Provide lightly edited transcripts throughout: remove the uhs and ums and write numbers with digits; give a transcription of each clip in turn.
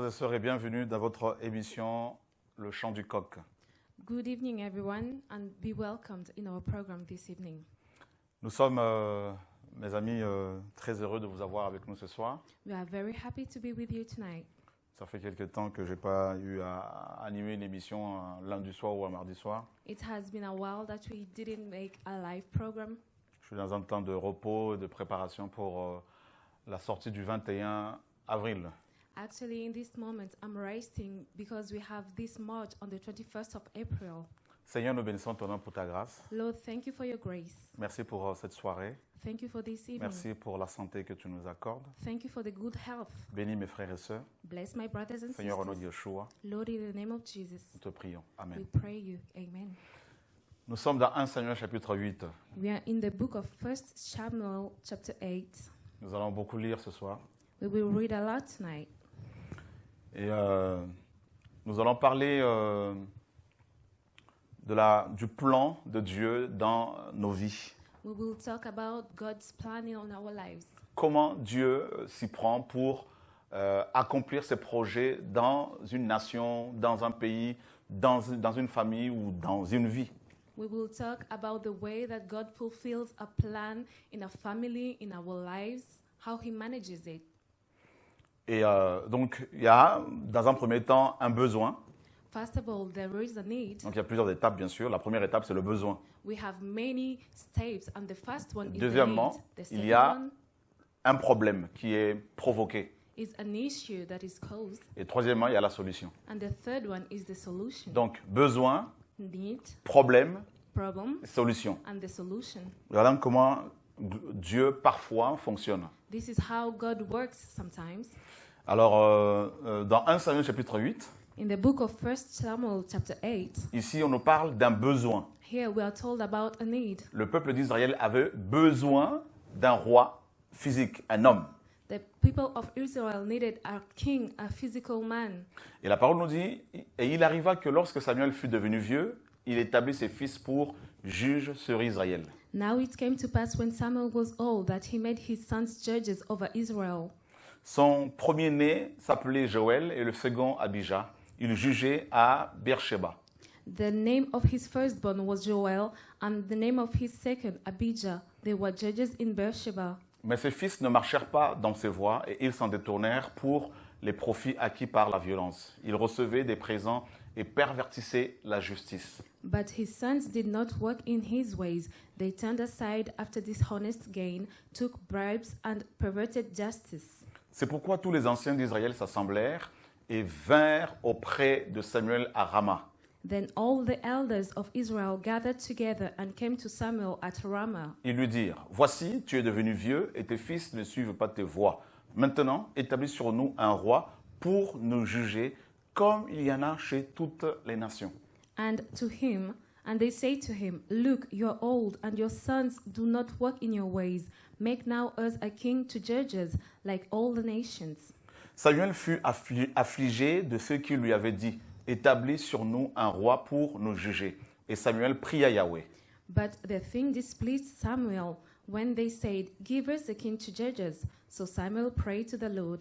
et sœurs, et bienvenue dans votre émission Le Chant du Coq. Good evening, everyone, and be welcomed in our program this evening. Nous sommes, mes amis, très heureux de vous avoir avec nous ce soir. We are very happy to be with you tonight. Ça fait quelque temps que je n'ai pas eu à animer une émission un lundi soir ou un mardi soir. It has been a while that we didn't make a live program. Je suis dans un temps de repos et de préparation pour la sortie du 21 avril. Actually, in this moment, I'm resting because we have this march on the 21st of April. Seigneur, nous bénissons ton nom pour ta grâce. Lord, thank you for your grace. Merci pour cette soirée. Thank you for this evening. Merci pour la santé que tu nous accordes. Thank you for the good health. Bénis mes frères et sœurs. Bless my brothers and Seigneur, au nom de sisters. Yeshua, Lord, in the name of Jesus, nous te prions. Amen. we pray you. Amen. Nous sommes dans 1 Samuel chapitre 8. We are in the book of 1 Samuel chapter 8. Nous allons beaucoup lire ce soir. We will read a lot tonight. Et nous allons parler du plan de Dieu dans nos vies. We will talk about God's planning on our lives. Comment Dieu s'y prend pour accomplir ses projets dans une nation, dans un pays, dans une famille ou dans une vie. We will talk about the way that God fulfills a plan in a family, in our lives, how He manages it. Et donc, il y a, dans un premier temps, un besoin. First of all, there is a need. Donc, il y a plusieurs étapes, bien sûr. La première étape, c'est le besoin. We have many steps, and the first one is the Deuxièmement, need. The il second y a one un problème qui est provoqué. is an issue that is caused, Et troisièmement, il y a la solution. and the third one is the solution. Donc, besoin, Need, problème, problem, solution. and the solution. Voilà comment Dieu parfois fonctionne. This is how God works sometimes. Alors, dans 1 Samuel chapitre 8, In the book of 1 Samuel chapter 8, ici on nous parle d'un besoin. here we are told about a need. Le peuple d'Israël avait besoin d'un roi physique, un homme. The people of Israel needed a king, a physical man. Et la parole nous dit, et il arriva que lorsque Samuel fut devenu vieux, il établit ses fils pour juges sur Israël. Now it came to pass when Samuel was old that he made his sons judges over Israel. Son premier-né s'appelait Joël et le second Abijah. Il jugeait à Beersheba. The name of his firstborn was Joel, and the name of his second, Abijah. They were judges in Beersheba. Mais ses fils ne marchèrent pas dans ses voies et ils s'en détournèrent pour les profits acquis par la violence. Ils recevaient des présents et pervertissaient la justice. But his sons did not walk in his ways. They turned aside after dishonest gain, took bribes, and perverted justice. C'est pourquoi tous les anciens d'Israël s'assemblèrent et vinrent auprès de Samuel à Rama. Then all the elders of Israel gathered together and came to Samuel at Ramah. Ils lui dirent, « Voici, tu es devenu vieux et tes fils ne suivent pas tes voies. Maintenant, établis sur nous un roi pour nous juger comme il y en a chez toutes les nations. » And they say to him, Look, you are old, and your sons do not walk in your ways. Make now us a king to judge us, like all the nations. Samuel fut affligé de ceux qui lui avaient dit, « Établis sur nous un roi pour nous juger. » Et Samuel pria Yahweh. But the thing displeased Samuel when they said, Give us a king to judge us. So Samuel prayed to the Lord.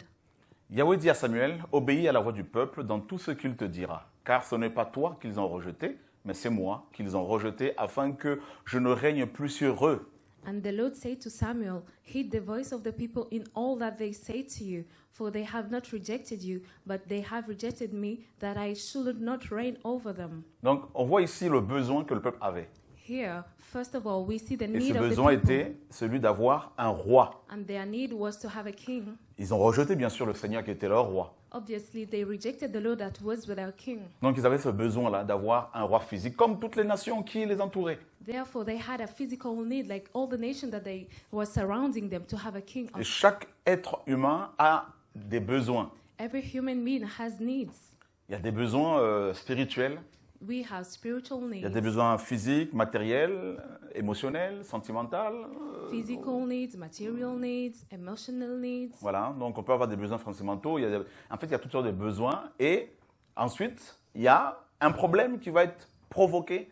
Yahweh dit à Samuel, « Obéis à la voix du peuple dans tout ce qu'il te dira, car ce n'est pas toi qu'ils ont rejeté, mais c'est moi qu'ils ont rejeté, afin que je ne règne plus sur eux. » And the Lord said to Samuel, Heed the voice of the people in all that they say to you, for they have not rejected you, but they have rejected me, that I should not reign over them. Donc, on voit ici le besoin que le peuple avait. Here, first of all, we see the Et ce need of the besoin people. était celui d'avoir un roi. And their need was to have a king. Ils ont rejeté, bien sûr, le Seigneur qui était leur roi. Obviously, they rejected the Lord that was without king. Donc, ils avaient ce besoin-là d'avoir un roi physique, comme toutes les nations qui les entouraient. Therefore, they had a physical need, like all the nations that they were surrounding them, to have a king. Et chaque être humain a des besoins. Every human being has needs. Il y a des besoins spirituels, We have spiritual il y a needs, des besoins physiques, matériels, émotionnels, sentimentaux. physical needs, material needs, emotional needs. Voilà, donc on peut avoir des besoins sentimentaux. En fait, il y a toutes sortes de besoins. Et ensuite, il y a un problème qui va être provoqué,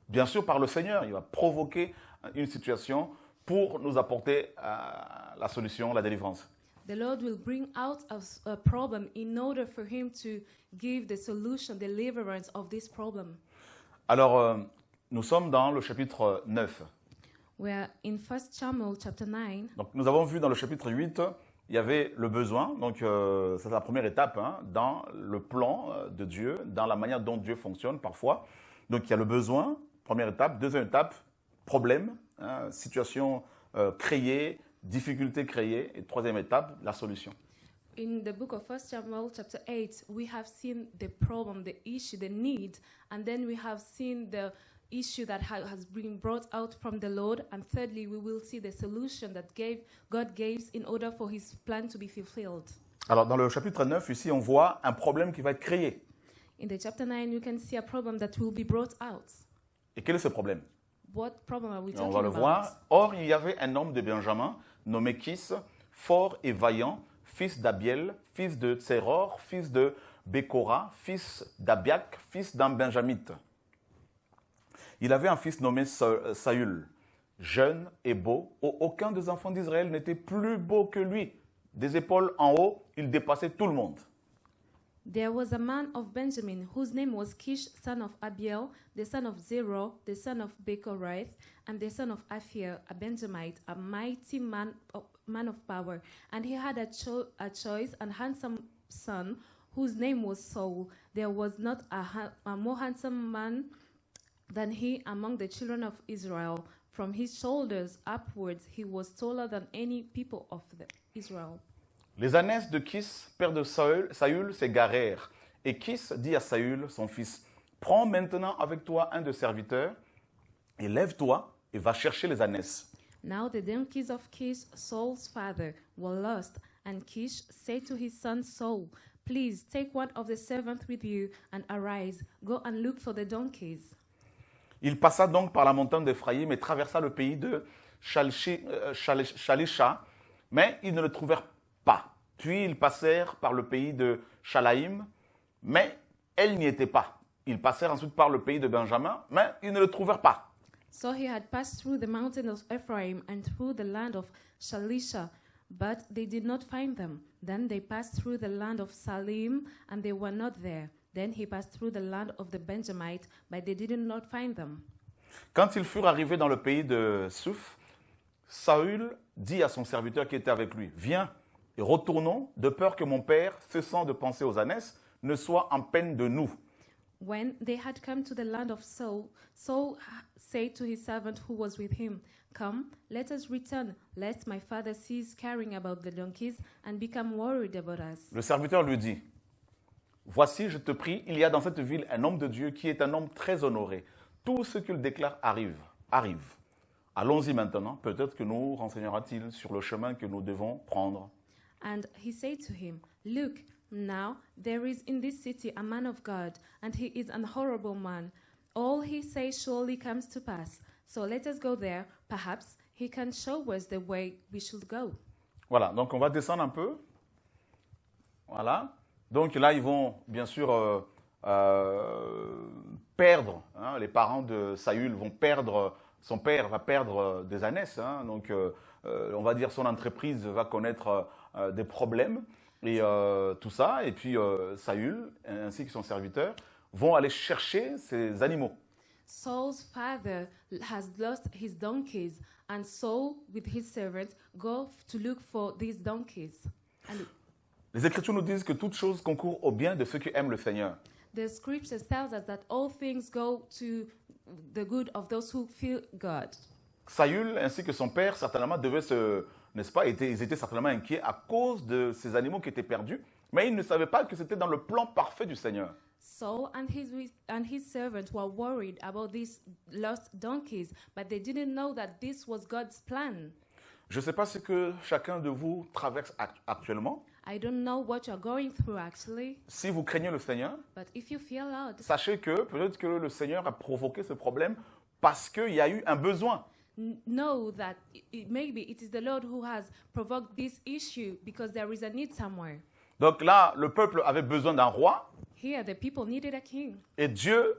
bien sûr, par le Seigneur. Il va provoquer une situation pour nous apporter la solution, la délivrance. The Lord will bring out a problem in order for him to give the solution, deliverance of this problem. Alors, nous sommes dans le chapitre 9. We're in 1 Samuel chapter 9. Donc, nous avons vu dans le chapitre 8, il y avait le besoin. Donc, c'est la première étape dans le plan de Dieu, dans la manière dont Dieu fonctionne parfois. Donc, il y a le besoin, première étape. Deuxième étape, problème, situation créée, difficulté créée. Et troisième étape, la solution. In the book of 1 Samuel chapter 8, we have seen the problem, the issue, the need, and then we have seen the issue that has been brought out from the Lord, and thirdly, we will see the solution that God gave in order for his plan to be fulfilled. Alors, dans le chapitre 9, ici, on voit un problème qui va être créé. In the chapter 9, you can see a problem that will be brought out. Et quel est ce problème? What problem are we Et on talking va le about? voir. Or, il y avait un homme de Benjamin, nommé Kis, fort et vaillant, fils d'Abiel, fils de Tséror, fils de Bécora, fils d'Abiak, fils d'un Benjamite. Il avait un fils nommé Saül, jeune et beau. Aucun des enfants d'Israël n'était plus beau que lui. Des épaules en haut, il dépassait tout le monde. There was a man of Benjamin whose name was Kish, son of Abiel, the son of Zerah, the son of Bechorath, and the son of Aphir, a Benjamite, a mighty man of power. And he had a choice and handsome son whose name was Saul. There was not a more handsome man than he among the children of Israel. From his shoulders upwards, he was taller than any people of Israel. Les ânesses de Kis, père de Saül, s'égarèrent. Et Kis dit à Saül, son fils, « Prends maintenant avec toi un de serviteurs, et lève-toi, et va chercher les ânesses. » Now the donkeys of Kish, Saul's father, were lost, and Kish said to his son Saul, "Please take one of the servants with you, and arise, go and look for the donkeys." Il passa donc par la montagne d'Éphraïm et traversa le pays de Shalisha, mais ils ne le trouvèrent pas. Puis ils passèrent par le pays de Shalaïm, mais elle n'y était pas. Ils passèrent ensuite par le pays de Benjamin, mais ils ne le trouvèrent pas. So he had passed through the mountain of Ephraim and through the land of Shalisha, but they did not find them. Then they passed through the land of Salim, and they were not there. Then he passed through the land of the Benjamite, but they did not find them. Quand ils furent arrivés dans le pays de Souf, Saül dit à son serviteur qui était avec lui, « Viens et retournons, de peur que mon père, cessant de penser aux ânesses, ne soit en peine de nous. » When they had come to the land of Saul, Saul said to his servant who was with him, "Come, let us return, lest my father cease caring about the donkeys and become worried about us." Le serviteur lui dit, « Voici, je te prie, il y a dans cette ville un homme de Dieu qui est un homme très honoré. Tout ce qu'il déclare arrive. Allons-y maintenant, peut-être que nous renseignera-t-il sur le chemin que nous devons prendre. » And he said to him, "Look, now there is in this city a man of God, and he is an horrible man. All he says surely comes to pass. So let us go there. Perhaps he can show us the way we should go." Voilà, donc on va descendre un peu. Voilà. Donc là, ils vont bien sûr perdre, les parents de Saül vont perdre, son père va perdre des ânesses. Donc on va dire son entreprise va connaître des problèmes et tout ça. Et puis Saül, ainsi que son serviteur, vont aller chercher ces animaux. Saul's father has lost his donkeys, and Saul, with his servants, go to look for these donkeys. And Les Écritures nous disent que toute chose concourt au bien de ceux qui aiment le Seigneur. the scriptures tells us that all things go to the good of those who fear God. Saül ainsi que son père certainement devaient n'est-ce pas, ils étaient certainement inquiets à cause de ces animaux qui étaient perdus, mais ils ne savaient pas que c'était dans le plan parfait du Seigneur. Saul and his servants were worried about these lost donkeys, but they didn't know that this was God's plan. Je ne sais pas ce que chacun de vous traverse actuellement. I don't know what you're going through actually, Si vous craignez le Seigneur, but if you fear Lord, sachez que peut-être que le Seigneur a provoqué ce problème parce qu'il y a eu un besoin. know that maybe it is the Lord who has provoked this issue because there is a need somewhere. Donc là, le peuple avait besoin d'un roi Here, the people needed a king. et Dieu,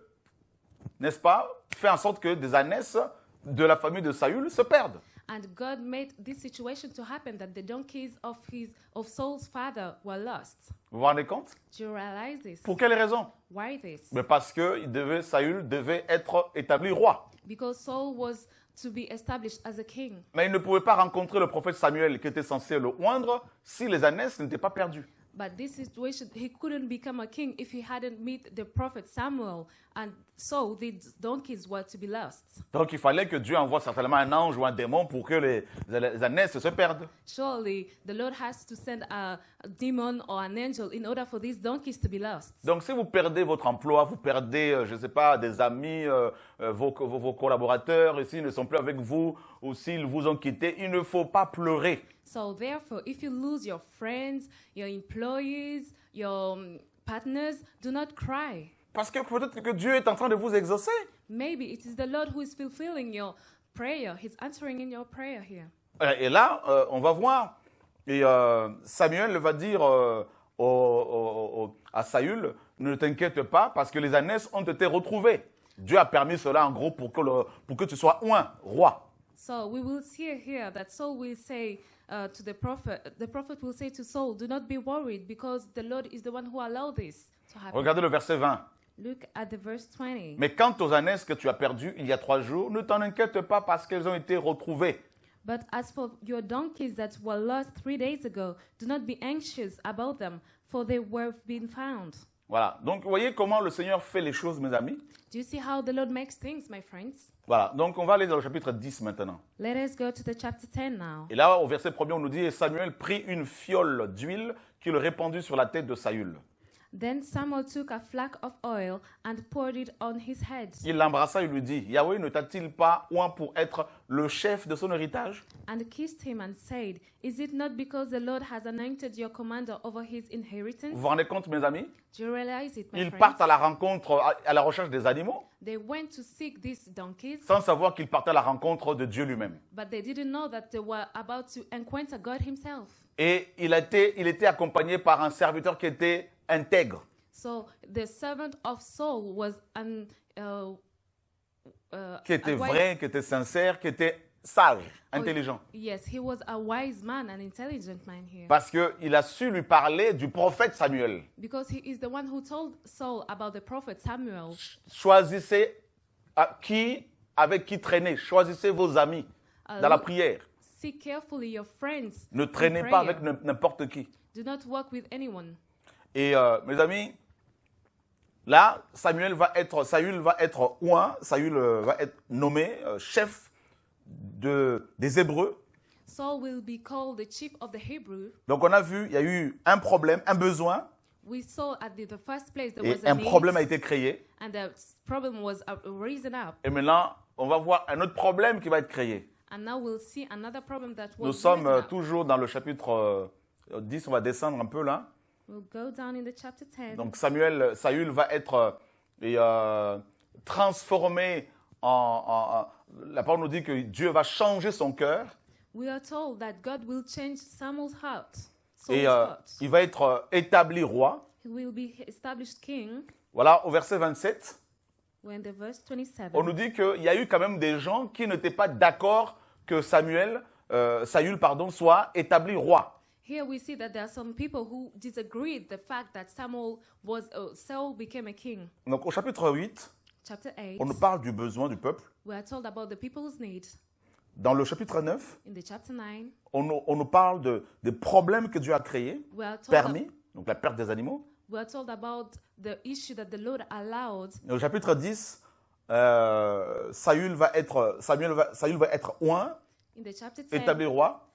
n'est-ce pas, fait en sorte que des ânesses de la famille de Saül se perdent. And God made this situation to happen that the donkeys of Saul's father were lost. Vous vous rendez compte? Do you realize this? Pour quelle raison? Why this? Mais parce que Saül devait être établi roi. Because Saul was to be established as a king. Mais il ne pouvait pas rencontrer le prophète Samuel qui était censé le oindre si les ânesses n'étaient pas perdues. But this situation, he couldn't become a king if he hadn't met the prophet Samuel. And so these donkeys were to be lost. Donc il fallait que Dieu envoie certainement un ange ou un démon pour que les ânesses se perdent. Surely the Lord has to send a demon or an angel in order for these donkeys to be lost. Donc si vous perdez votre emploi, vous perdez, je ne sais pas, des amis, vos collaborateurs, et s'ils ne sont plus avec vous, ou s'ils vous ont quitté, il ne faut pas pleurer. So therefore, if you lose your friends, your employees, your partners, do not cry. Parce que peut-être que Dieu est en train de vous exaucer. Maybe it is the Lord who is fulfilling your prayer. He's answering in your prayer here. Et là, on va voir, et Samuel va dire à Saül, ne t'inquiète pas, parce que les ânesses ont été retrouvées. Dieu a permis cela en gros pour que tu sois oint, roi. So we will see here that Saul will say to the prophet will say to Saul, do not be worried because the Lord is the one who allowed this to happen. Regardez le verset 20. Look at the verse 20. Mais quant aux ânesses que tu as perdues il y a 3 jours, ne t'en inquiète pas parce qu'elles ont été retrouvées. But as for your donkeys that were lost 3 days ago, do not be anxious about them, for they were being found. Voilà. Donc, vous voyez comment le Seigneur fait les choses, mes amis? Do you see how the Lord makes things, my friends? Voilà. Donc, on va aller dans le chapitre 10 maintenant. Let us go to the chapter 10 now. Et là, au verset 1er, on nous dit, et Samuel prit une fiole d'huile qu'il répandit sur la tête de Saül. Then Samuel took a flask of oil and poured it on his head. Il l'embrassa et lui dit, Yahweh ne t'a-t-il pas oint pour être le chef de son héritage? And kissed him and said, is it not because the Lord has anointed your commander over his inheritance? Vous vous rendez compte, mes amis? Do you realize it, my Ils friends? partent à la rencontre, à la recherche des animaux, They went to seek these donkeys, sans savoir qu'ils partaient à la rencontre de Dieu lui-même. but they didn't know that they were about to encounter God himself. Et il était accompagné par un serviteur qui était intègre. So the servant of Saul was Qui était a wise- vrai, qui était sincère, qui était sage, intelligent. Yes, he was a wise man, an intelligent man here. Parce qu'il a su lui parler du prophète Samuel. Because he is the one who told Saul about the prophet Samuel. Choisissez avec qui traîner. Choisissez vos amis dans la prière. Seek carefully your friends. Ne in traînez pas prayer. avec n'importe qui. Do not walk with anyone. Et mes amis, là, Saül va être oint, Saül va être nommé chef des Hébreux. Saul will be called the chief of the Hebrew. Donc on a vu, il y a eu un problème, un besoin, We saw at the first place there et was a un need, problème a été créé. and the problem was risen up. Et maintenant, on va voir un autre problème qui va être créé. And now we'll see another problem that was Nous sommes risen up. toujours dans le chapitre 10, on va descendre un peu là. We'll go down in the chapter 10. Donc Saül va être transformé la parole nous dit que Dieu va changer son cœur We are told that God will change Samuel's heart. Saul's et heart. il va être établi roi. He will be established king. Voilà, au verset 27, When the verse 27. on nous dit qu'il y a eu quand même des gens qui n'étaient pas d'accord que Saül soit établi roi. Here we see that there are some people who disagreed the fact that Saul became a king. Donc au chapitre 8, Chapter 8, on nous parle du besoin du peuple. we are told about the people's need. Dans le chapitre 9, In the chapter 9, on nous parle des problèmes que Dieu a créés, we are told, permis, donc la perte des animaux. we are told about the issue that the Lord allowed. Et au chapitre 10, Saül va être oint, In the chapter 10, établi roi.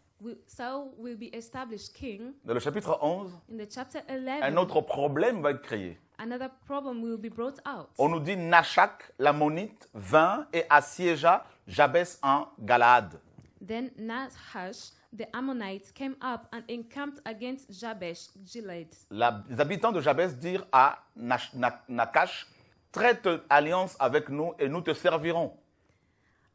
Saul will be established king. Dans le chapitre 11, In the chapter un 11, autre problème va être créé. another problem will be brought out. On nous dit Nachak, l'ammonite, vint et assiégea Jabès en Galaad. Then Nahash, the Ammonite, came up and encamped against Jabesh Gilead. Les habitants de Jabès dirent à Nakash, traite alliance avec nous et nous te servirons.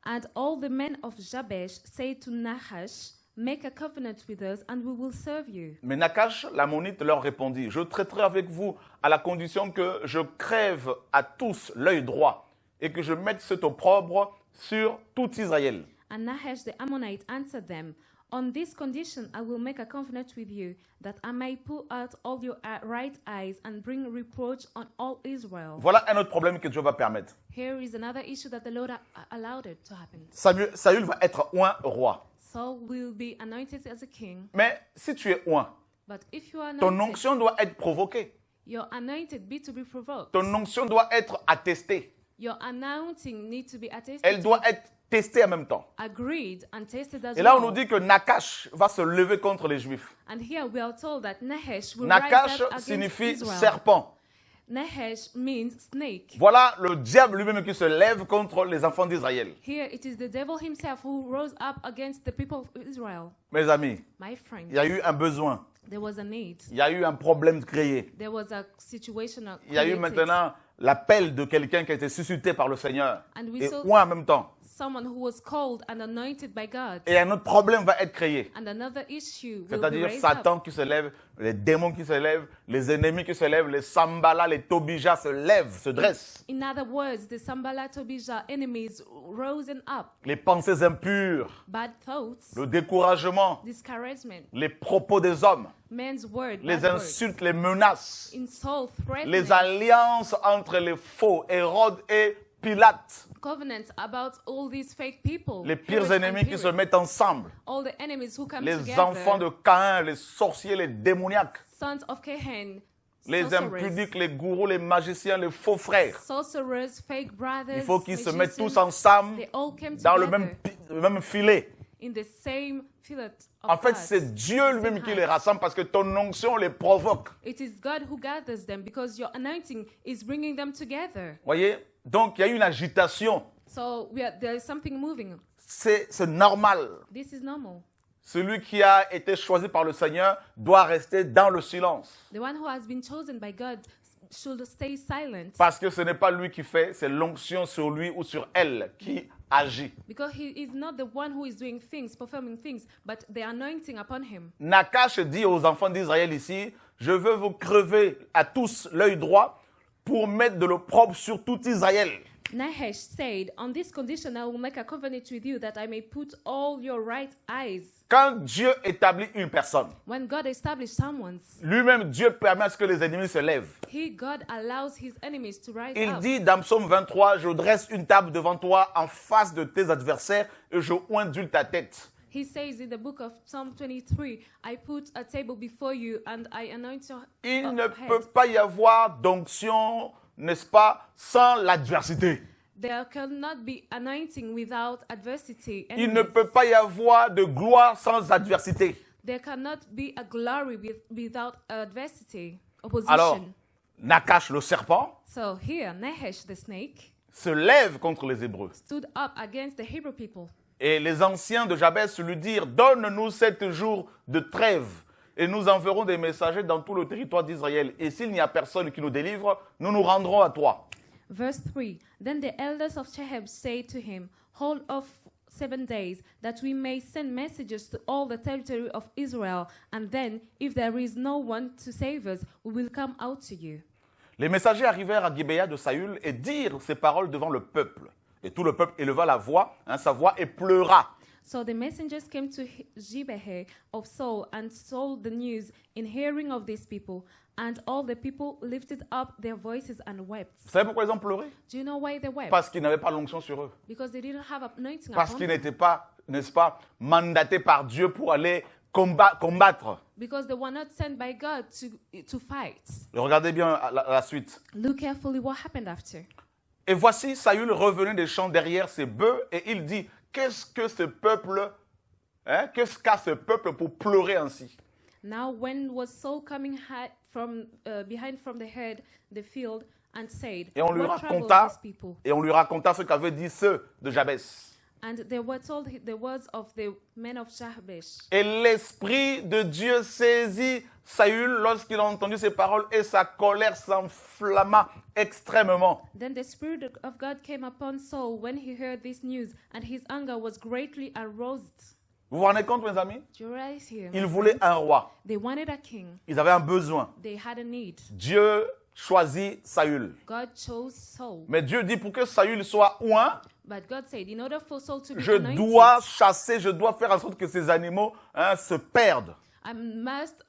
And all the men of Jabesh said to Nahash, make a covenant with us and we will serve you. Mais Nakash, l'ammonite, leur répondit, je traiterai avec vous à la condition que je crève à tous l'œil droit et que je mette cet opprobre sur tout Israël. And Nahash the Ammonite answered them, On this condition I will make a covenant with you, that I may pull out all your right eyes and bring reproach on all Israel. Voilà un autre problème que Dieu va permettre. Here is another issue that the Lord allowed it to happen. Saül va être oint roi. Saul will be anointed as a king, Mais si tu es oint, but if you are ton anointed, onction doit être provoquée. your anointed be to be provoked. Ton onction doit être attestée. Your anointing needs to be attested, Elle doit être testée en même temps. agreed, and tasted as Et là, on well. nous dit que Nakash va se lever contre les Juifs. And here we are told that Nahash will Nakash rise up against signifie Israel. serpent. Nahash means snake. Voilà le diable lui-même qui se lève contre les enfants d'Israël. Here it is the devil himself who rose up against the people of Israel. Mes amis, My friend, il y a eu un besoin, there was a need. il y a eu un problème créé. There was a situation Il y a eu created. maintenant l'appel de quelqu'un qui a été suscité par le Seigneur And we et saw oint en même temps. someone who was called and anointed by God. Et un autre problème va être créé. And another issue will be C'est-à-dire raised Satan up. qui se lève, les démons qui se lèvent, les ennemis qui se lèvent, les Sambala, les Tobija se lèvent, se dressent. In other words, the Sambala Tobijah enemies risen up. Les pensées impures, Bad thoughts, le découragement, discouragement, les propos des hommes, men's word, les bad words, insultes, les menaces, insult, threatening, les alliances entre les faux, Hérode et Pilate, covenants about all these fake people, les pires Herod and ennemis qui se Pilate, mettent ensemble, all the enemies who come les together, enfants de Caïn, les sorciers, les démoniaques, sons of Cain, les sorcerers, impudiques, les gourous, les magiciens, les faux frères. sorcerers, fake brothers, Il faut qu'ils se mettent tous magicians, ensemble they all came dans le together même filet. in the same fillet of En fait, God. c'est Dieu lui-même qui les rassemble parce que ton onction les provoque. It is God who gathers them because your anointing is bringing them together. Voyez? Donc, il y a une agitation. So there is something moving. C'est normal. This is normal. Celui qui a été choisi par le Seigneur doit rester dans le silence. The one who has been chosen by God should stay silent Parce que ce n'est pas lui qui fait, c'est l'onction sur lui ou sur elle qui agit. because he is not the one who is doing things, performing things, but the anointing upon him. Nakash dit aux enfants d'Israël ici, je veux vous crever à tous l'œil droit pour mettre de l'opprobre sur tout Israël. Nahash said, On this condition I will make a covenant with you that I may put all your right eyes. Quand Dieu établit une personne, When God established someone's, lui-même Dieu permet à ce que les ennemis se lèvent. God allows his enemies to rise Il up. dit dans Psaume 23, je dresse une table devant toi en face de tes adversaires et je oindule ta tête. He says in the book of Psalm 23, I put a table before you and I anoint your Il ne head. peut pas y avoir d'onction, n'est-ce pas, sans l'adversité. There cannot be anointing without adversity. Il ne enemies. peut pas y avoir de gloire sans adversité. There cannot be a glory without adversity, opposition. Alors, Nakash, le serpent, So here, Nahash the snake se lève contre les Hébreux. stood up against the Hebrew people. Et les anciens de Jabès lui dirent, donne-nous 7 jours de trêve et nous enverrons des messagers dans tout le territoire d'Israël. Et s'il n'y a personne qui nous délivre, nous nous rendrons à toi. Verse 3, Then the elders of Shechem said to him, Hold off 7 days, that we may send messages to all the territory of Israel, and then, if there is no one to save us, we will come out to you. Les messagers arrivèrent à Gibéa de Saül et dirent ces paroles devant le peuple. Et tout le peuple éleva la voix, sa voix, et pleura. So the messengers came to Gibeah of Saul and told the news in hearing of these people, and all the people lifted up their voices and wept. Vous savez pourquoi ils ont pleuré? Do you know why they wept? Parce qu'ils n'avaient pas l'onction sur eux. Because they didn't have anointing Parce upon qu'ils them. n'étaient pas, n'est-ce pas, mandatés par Dieu pour aller combattre. Because they were not sent by God to fight. Et regardez bien la suite. Look carefully what happened after. Et voici Saül revenait des champs derrière ses bœufs et il dit, qu'est-ce que ce peuple, qu'est-ce qu'a ce peuple pour pleurer ainsi? Now when was Saul coming from behind from the field and said, Et on lui What troubled raconta, these people? et on lui raconta ce qu'avaient dit ceux de Jabès. And they were told the words of the men of Jabesh. Et l'Esprit de Dieu saisit Saül lorsqu'il a entendu ces paroles et sa colère s'enflamma extrêmement. Then the Spirit of God came upon Saul when he heard this news, and his anger was greatly aroused. Vous vous rendez compte, mes amis? Do you realize here? Ils voulaient un roi. They wanted a king. Ils avaient un besoin. They had a need. Dieu choisit Saül. God chose Saul. Mais Dieu dit pour que Saül soit oint, But God said, in order for Saul to be je anointed, dois chasser, je dois faire en sorte que ces animaux se perdent. I must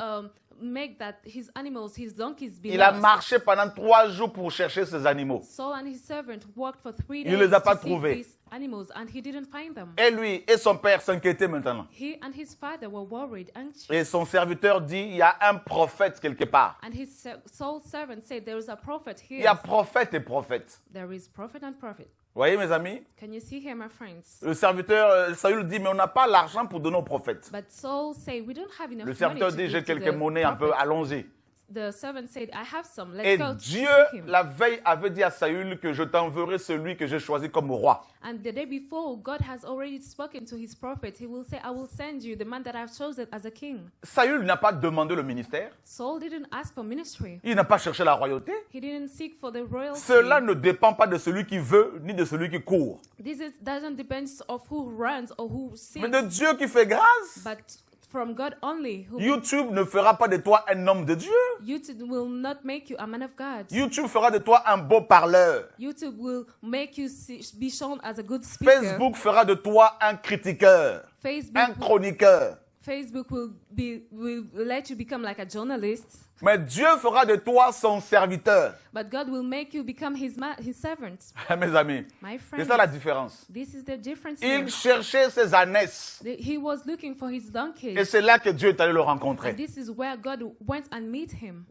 make that his animals, his donkeys be Il a lost. marché pendant 3 jours pour chercher ces animaux. Saul and his servant worked for 3 Il days les a pas to seek trouvés. these animals, and he didn't find them. Et lui et son père s'inquiétaient maintenant. He and his father were worried, anxious. Et son serviteur dit, il y a un prophète quelque part. And his Saul's servant said, there is a prophet Il here. y a prophète et prophète. There is prophet and prophet. Vous voyez mes amis? Can you see here, my friends? Le serviteur, Saül dit, mais on n'a pas l'argent pour donner au prophète. But Saul said, we don't have enough Le money serviteur to dit, j'ai give to quelques the monnaies un peu, prophet. allons-y. The servant said, I have some. Let's Et go Dieu, seek him. la veille, avait dit à Saül que je t'enverrai celui que j'ai choisi comme roi. And the day before, God has already spoken to his prophet. He will say, I will send you the man that I've chosen as a king. Saül n'a pas demandé le ministère. Saul didn't ask for ministry. Il n'a pas cherché la royauté. He didn't seek for the royalty. Cela ne dépend pas de celui qui veut ni de celui qui court, Doesn't depend of who runs or who seeks, mais de Dieu qui fait grâce. but from God only. Who YouTube ne fera pas de toi un homme de Dieu. YouTube will not make you a man of God. YouTube fera de toi un beau parleur. YouTube will make you be shown as a good speaker. Facebook fera de toi un critiqueur, un chroniqueur. Facebook will let you become like a journalist. Mais Dieu fera de toi son serviteur. But God will make you become his servant. Mes amis, My c'est friends, ça la différence. this is the difference Il here. cherchait ses ânesses. He was looking for his donkey. Et c'est là que Dieu est allé le And rencontrer. this is where God went and met him.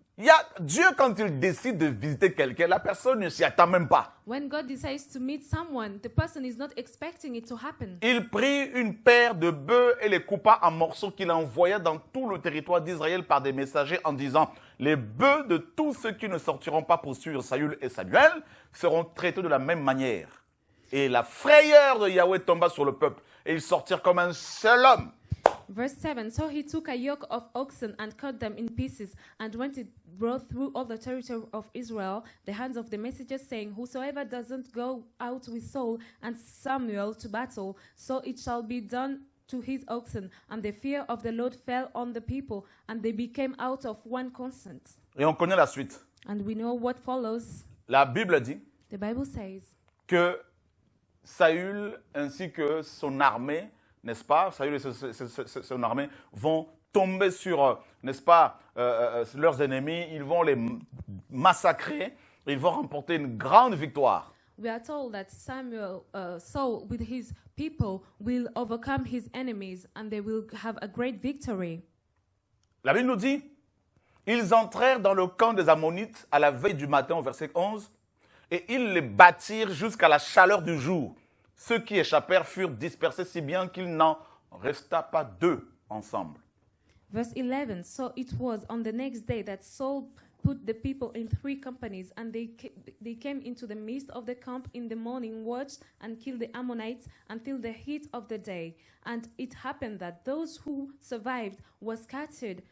Dieu, quand il décide de visiter quelqu'un, la personne ne s'y attend même pas. When God decides to meet someone, the person is not expecting it to happen. Il prit une paire de bœufs et les coupa en morceaux qu'il envoya dans tout le territoire d'Israël par des messagers en disant « Les bœufs de tous ceux qui ne sortiront pas pour suivre Saül et Samuel seront traités de la même manière. » Et la frayeur de Yahweh tomba sur le peuple et ils sortirent comme un seul homme. Verse 7, so he took a yoke of oxen and cut them in pieces, and went it brought through all the territory of Israel the hands of the messengers, saying, whosoever doesn't go out with Saul and Samuel to battle, so it shall be done to his oxen. And the fear of the Lord fell on the people, and they became out of one consent. Et on connaît la suite. And we know what follows. La Bible dit The Bible says que Saül ainsi que son armée, n'est-ce pas, Saül et son armée vont tomber sur, n'est-ce pas, leurs ennemis, ils vont les massacrer, ils vont remporter une grande victoire. we are told that Saul with his people will overcome his enemies, and they will have a great victory. La Bible nous dit, ils entrèrent dans le camp des Ammonites à la veille du matin, au verset 11, et ils les battirent jusqu'à la chaleur du jour. Ceux qui échappèrent furent dispersés si bien qu'il n'en resta pas 2 ensemble. Verse 11, so it was on the next day that Saul put the people in 3 companies, and they came into the midst of the camp in the morning watch and killed the Ammonites until the heat of the day. And it happened that those who survived were scattered,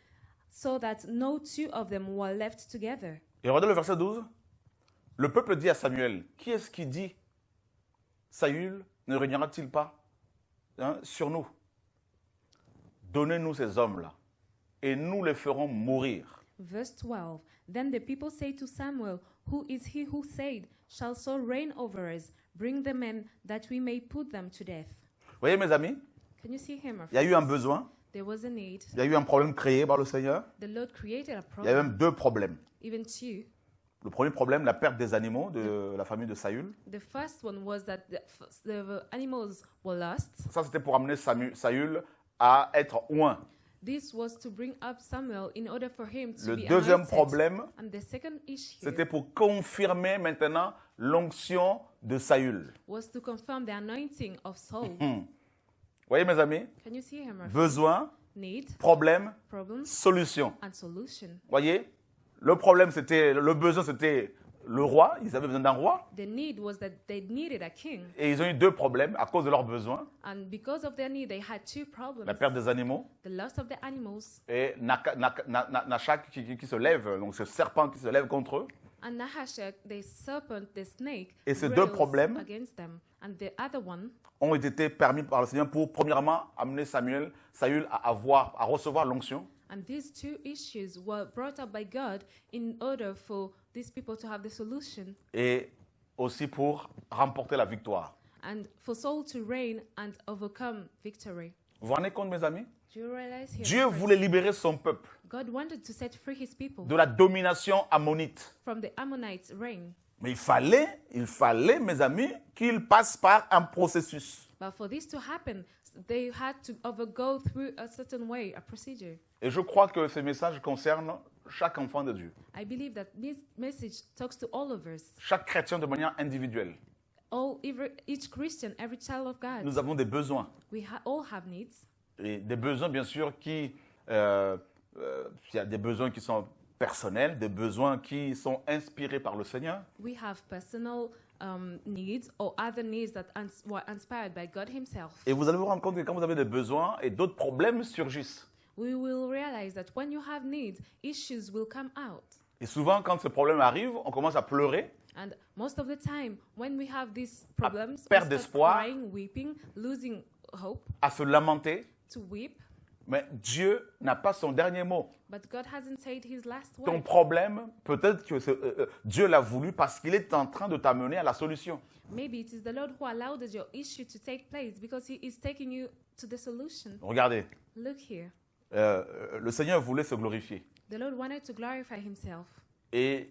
so that no 2 of them were left together. Et regardez le verset 12. Le peuple dit à Samuel, qui est-ce qui dit, Saül ne régnera-t-il pas sur nous? Donnez-nous ces hommes-là, et nous les ferons mourir. Verse 12, then the people say to Samuel, who is he who said, shall Saul reign over us? Bring the men that we may put them to death. Vous voyez mes amis, Can you see him? il y a eu un besoin, There was a need. il y a eu un problème créé par le Seigneur, The Lord created a il y a problem, même 2 problèmes. even 2. Le premier problème, la perte des animaux de la famille de Saül. The first one was that the animals were lost. Ça, c'était pour amener Saül à être oint. This was to bring up Samuel in order for him to Le be deuxième anointed. problème, And the second issue c'était pour confirmer maintenant l'onction de Saül. was to confirm the anointing of Saul. Vous voyez mes amis, Can you see him? besoin, Need, problème, problems, solution. and solution. Vous voyez, le problème c'était, le besoin c'était le roi, ils avaient besoin d'un roi. The need was that they needed a king. Et ils ont eu 2 problèmes à cause de leurs besoins. And because of their need, they had 2 problems. La perte des animaux The loss of the animals et Nashak qui se lève, donc ce serpent qui se lève contre eux. and Nahashak, the serpent, the snake, Et ces 2 rails problèmes against them. And the other one ont été permis par le Seigneur pour, premièrement, amener Saül à recevoir l'onction. And these two issues were brought up by God in order for these people to have the solution et aussi pour remporter la victoire. and for Saul to reign and overcome victory. Vous vous rendez compte, mes amis? Do you realize here? Dieu friends, voulait libérer son peuple God wanted to set free his people de la domination ammonite. from the Ammonites' reign. Mais il fallait, mes amis, qu'il passe par un processus. But for this to happen, they had to overgo through a certain way, a procedure. Et je crois que ce message concerne chaque enfant de Dieu, I believe that this message talks to all of us, chaque chrétien de manière individuelle. each Christian, every child of God. Nous avons des besoins. We all have needs. Et des besoins, bien sûr, il y a des besoins qui sont personnels, des besoins qui sont inspirés par le Seigneur. We have personal needs or other needs that were inspired by God himself. Et vous allez vous rendre compte que quand vous avez des besoins et d'autres problèmes surgissent. We will realize that when you have needs, issues will come out. Et souvent, quand ce problème arrive, on commence à pleurer, And most of the time, when we have these problems, we perdre start d'espoir. crying, weeping, losing hope, à se lamenter. to weep. Mais Dieu n'a pas son dernier mot. But God hasn't said his last Ton word. problème, peut-être que Dieu l'a voulu parce qu'il est en train de t'amener à la solution. Maybe it is the Lord who allowed your issue to take place because he is taking you to the solution. Regardez, Look here. le Seigneur voulait se glorifier. The Lord wanted to glorify himself. Et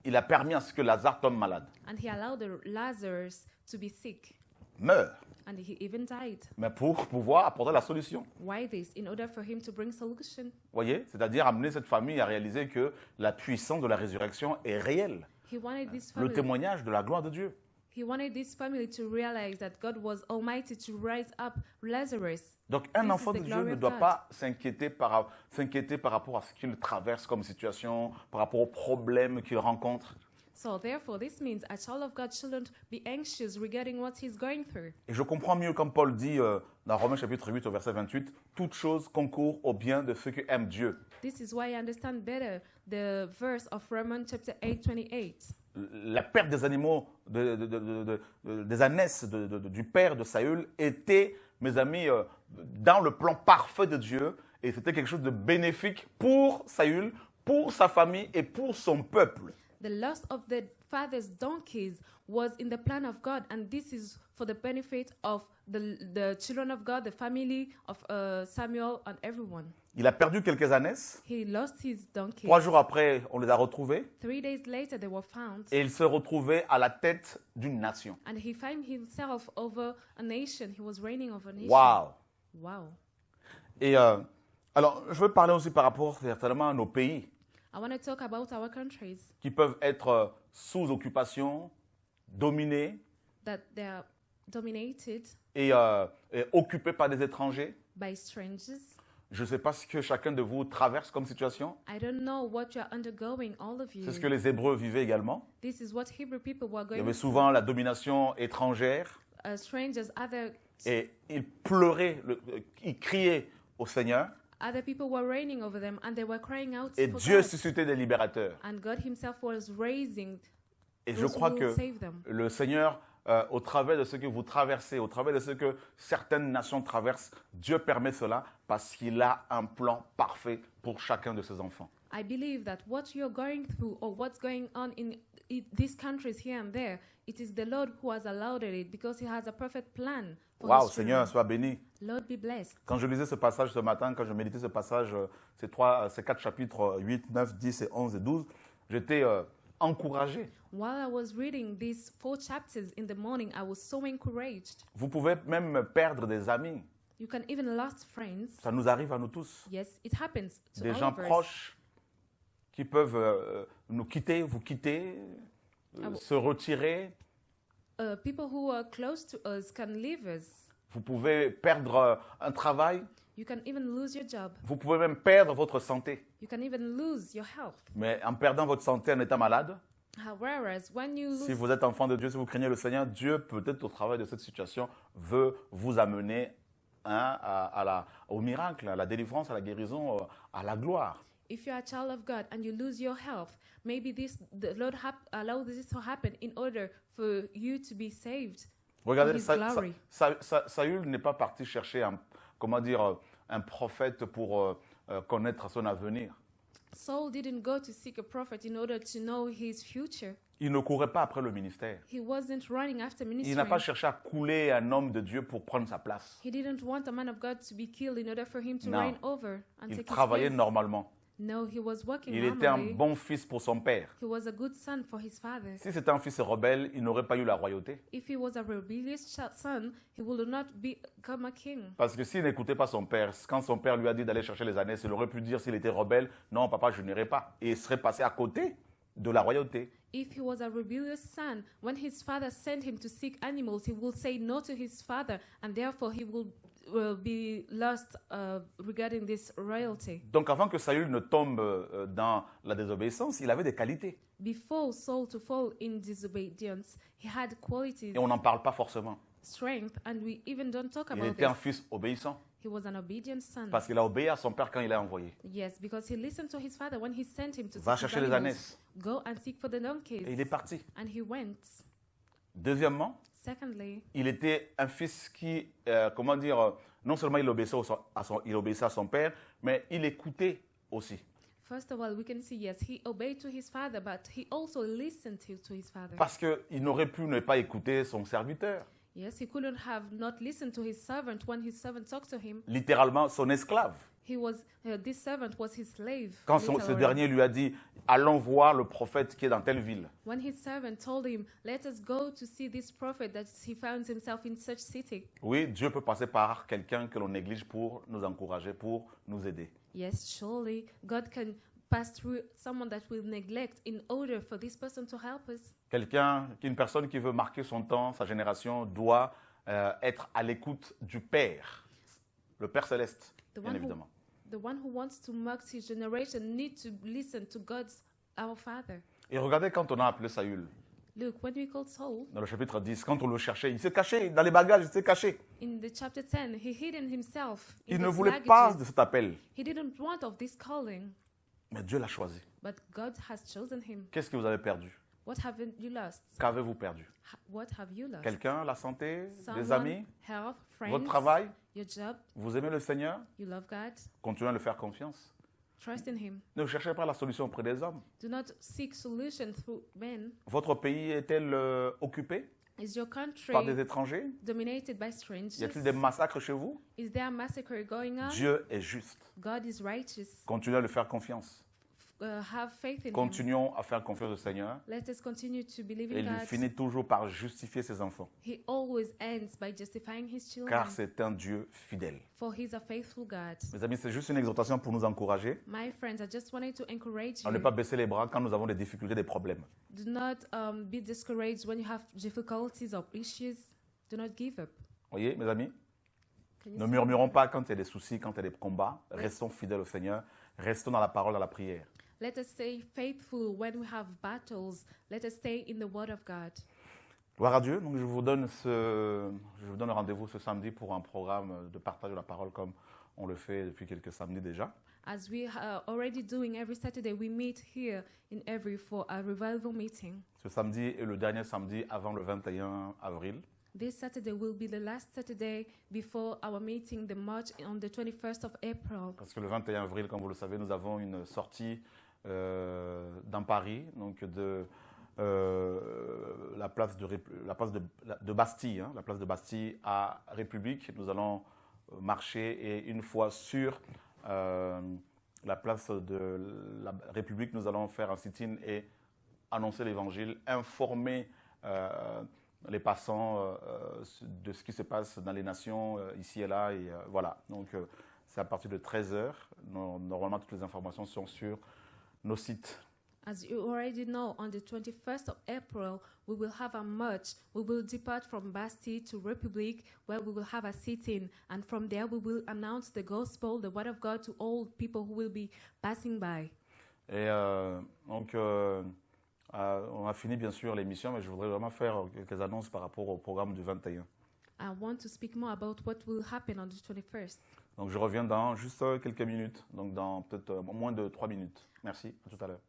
il a permis à ce que Lazare tombe malade, And he allowed Lazarus to be sick. meure, And he even died. mais pour pouvoir apporter la solution. Why this? In order for him to bring solution. Voyez, c'est-à-dire amener cette famille à réaliser que la puissance de la résurrection est réelle. He wanted this Le family. témoignage de la gloire de Dieu. He wanted this family to realize that God was almighty to rise up Lazarus. Donc un This is enfant the de Dieu glory ne of doit God. pas s'inquiéter par rapport à ce qu'il traverse comme situation, par rapport aux problèmes qu'il rencontre. So therefore, this means a child of God shouldn't be anxious regarding what he's going through. Et je comprends mieux, comme Paul dit dans Romains chapitre 8 au verset 28, « Toute chose concourt au bien de ceux qui aiment Dieu ». This is why I understand better the verse of Romans chapter 8:28. La perte des animaux, des ânesses du père de Saül était, mes amis, dans le plan parfait de Dieu. Et c'était quelque chose de bénéfique pour Saül, pour sa famille et pour son peuple. The loss of the father's donkeys was in the plan of God, and this is for the benefit of the children of God, the family of Samuel, and everyone. Il a perdu quelques ânesses. He lost his donkeys. 3 jours après, on les a retrouvés. 3 days later, they were found, Et il se retrouvait à la tête d'une nation. and he found himself over a nation. He was reigning over a nation. Waouh! Wow. Et alors, je veux parler aussi par rapport certainement à nos pays I want to talk about our countries qui peuvent être sous occupation, dominés that they are dominated et occupés par des étrangers. by strangers. Je ne sais pas ce que chacun de vous traverse comme situation. I don't know what you are undergoing, all of you. C'est ce que les Hébreux vivaient également. This is what Hebrew people were Il y going avait through. souvent la domination étrangère Strangers, et ils pleuraient, ils criaient au Seigneur. other people were reigning over them, and they were crying out Et for Dieu God. suscitait des libérateurs. And God himself was raising Et je those crois who que will save them. le Seigneur, au travers de ce que vous traversez, au travers de ce que certaines nations traversent, Dieu permet cela parce qu'il a un plan parfait pour chacun de ses enfants. I believe that what you're going through or what's going on in these countries here and there, it is the Lord who has allowed it because he has a perfect plan for Waouh, his Seigneur, children. sois béni. Lord be blessed. Quand je lisais ce passage ce matin, quand je méditais ce passage, ces 4 chapitres 8, 9, 10 et 11 et 12, j'étais encouragé. While I was reading these 4 chapters in the morning, I was so encouraged. Vous pouvez même perdre des amis. You can even lose friends. Ça nous arrive à nous tous. Yes, it happens to Des all gens of us. proches qui peuvent nous quitter, vous quitter, se retirer. People who are close to us can leave us. Vous pouvez perdre un travail. You can even lose your job. Vous pouvez même perdre votre santé. You can even lose your health. Mais en perdant votre santé en étant malade, Whereas when you si lose, vous êtes enfant de Dieu, si vous craignez le Seigneur, Dieu, peut-être au travail de cette situation, veut vous amener au miracle, à la délivrance, à la guérison, à la gloire. if you are a child of God and you lose your health, maybe the Lord allow this to happen in order for you to be saved. Regardez, His glory. Saül n'est pas parti chercher un prophète pour connaître son avenir. Saul didn't go to seek a prophet in order to know his future. Il ne courait pas après le ministère. He wasn't running after Il n'a pas ministry. cherché à couler un homme de Dieu pour prendre sa place. He didn't want a man of God to be killed in order for him to Non. reign over and Il take his travaillait place. normalement. No, he was working Il était un normally. bon fils pour son père. He was a good son for his father. Si c'était un fils rebelle, il n'aurait pas eu la royauté. If he was a rebellious son, he would not become a king. Parce que s'il n'écoutait pas son père, quand son père lui a dit d'aller chercher les ânesses, il aurait pu dire s'il était rebelle, non papa, je n'irai pas. Et il serait passé à côté de la royauté. If he was a rebellious son, when his father sent him to seek animals, he will say no to his father, and therefore he will be lost regarding this royalty. Donc avant que Saül ne tombe dans la désobéissance, il avait des qualités. Before Saul to fall in disobedience, he had qualities, Et on n'en parle pas forcément. strength, and we even don't talk Il about était un this. fils obéissant. He was an obedient son. Parce qu'il a obéi à son père quand il l'a envoyé. Yes, because he listened to his father when he sent him to Va seek his chercher les animals. ânesses. Go and seek for the donkeys. Et il est parti. And he went. Deuxièmement, Secondly, il était un fils qui, non seulement il obéissait, il obéissait à son père, mais il écoutait aussi. first of all, we can see, yes, he obeyed to his father, but he also listened to his father. Parce qu'il n'aurait pu ne pas écouter son serviteur, Yes, he couldn't have not listened to his servant when his servant talked to him. littéralement son esclave. This servant was his slave. Quand ce literally. dernier lui a dit « Allons voir le prophète qui est dans telle ville When his servant told him, let us go to see this prophet that he found himself in such city. ». Oui, Dieu peut passer par quelqu'un que l'on néglige pour nous encourager, pour nous aider. Yes, surely God can pass through someone that will neglect in order for this person to help us. Une personne qui veut marquer son temps, sa génération, doit être à l'écoute du Père, le Père céleste, bien évidemment. The one who wants to mark his generation need to listen to God's, our Father. Et regardez quand on a appelé Saül, Look, when we called Saul, dans le chapitre 10, quand on le cherchait, il s'est caché, dans les bagages, il s'est caché. in the chapter 10, he hidden himself in Il ne his voulait pas de luggages. cet appel, He didn't want of this calling, mais Dieu l'a choisi. but God has chosen him. Qu'est-ce que vous avez perdu? What haven't you lost? Qu'avez-vous perdu? What have you lost? Quelqu'un, la santé, Someone, des amis, health, friends, votre travail? your job, Vous aimez le Seigneur? you love God, Continuez à le faire confiance. trust in him. Ne cherchez pas la solution auprès des hommes. Do not seek solution through men. Votre pays est-il occupé Is your country par des étrangers? dominated by strangers? Y a-t-il des massacres chez vous? Is there a massacre going on? Dieu est juste. God is righteous. Continuez à le faire confiance. Have faith in him. Continuons à faire confiance au Seigneur. Let us continue to believe Et in il God. finit toujours par justifier ses enfants. He always ends by justifying his children. Car c'est un Dieu fidèle. For he's a faithful God. Mes amis, c'est juste une exhortation pour nous encourager My friends, I just wanted to encourage à ne you. pas baisser les bras quand nous avons des difficultés, des problèmes. Do not be discouraged when you have difficulties or issues. Do not give up. Voyez, mes amis, Can you ne see? murmurons pas quand il y a des soucis, quand il y a des combats. Restons fidèles au Seigneur. Restons dans la parole, dans la prière. Let us stay faithful when we have battles. Let us stay in the word of God. Gloire à Dieu. Donc je vous donne rendez-vous ce samedi pour un programme de partage de la parole comme on le fait depuis quelques samedis déjà. As we are already doing every Saturday, we meet here in Every for a revival meeting. Ce samedi est le dernier samedi avant le 21 avril. This Saturday will be the last Saturday before our meeting, the march on the 21st of April. Parce que le 21 avril, comme vous le savez, nous avons une sortie dans Paris, donc de la place de Bastille, hein, la place de Bastille à République. Nous allons marcher et une fois sur la place de la République, nous allons faire un sit-in et annoncer l'évangile, informer les passants de ce qui se passe dans les nations ici et là. Et voilà, donc c'est à partir de 13h. Normalement, toutes les informations sont sur nos sites. As you already know, on the 21st of April, we will have a march. We will depart from Bastille to Republic, where we will have a sit-in. And from there, we will announce the gospel, the word of God, to all people who will be passing by. Et donc, on a fini bien sûr l'émission, mais je voudrais vraiment faire quelques annonces par rapport au programme du 21. I want to speak more about what will happen on the 21st. Donc, je reviens dans juste quelques minutes, donc dans peut-être moins de 3 minutes. Merci, à tout à l'heure.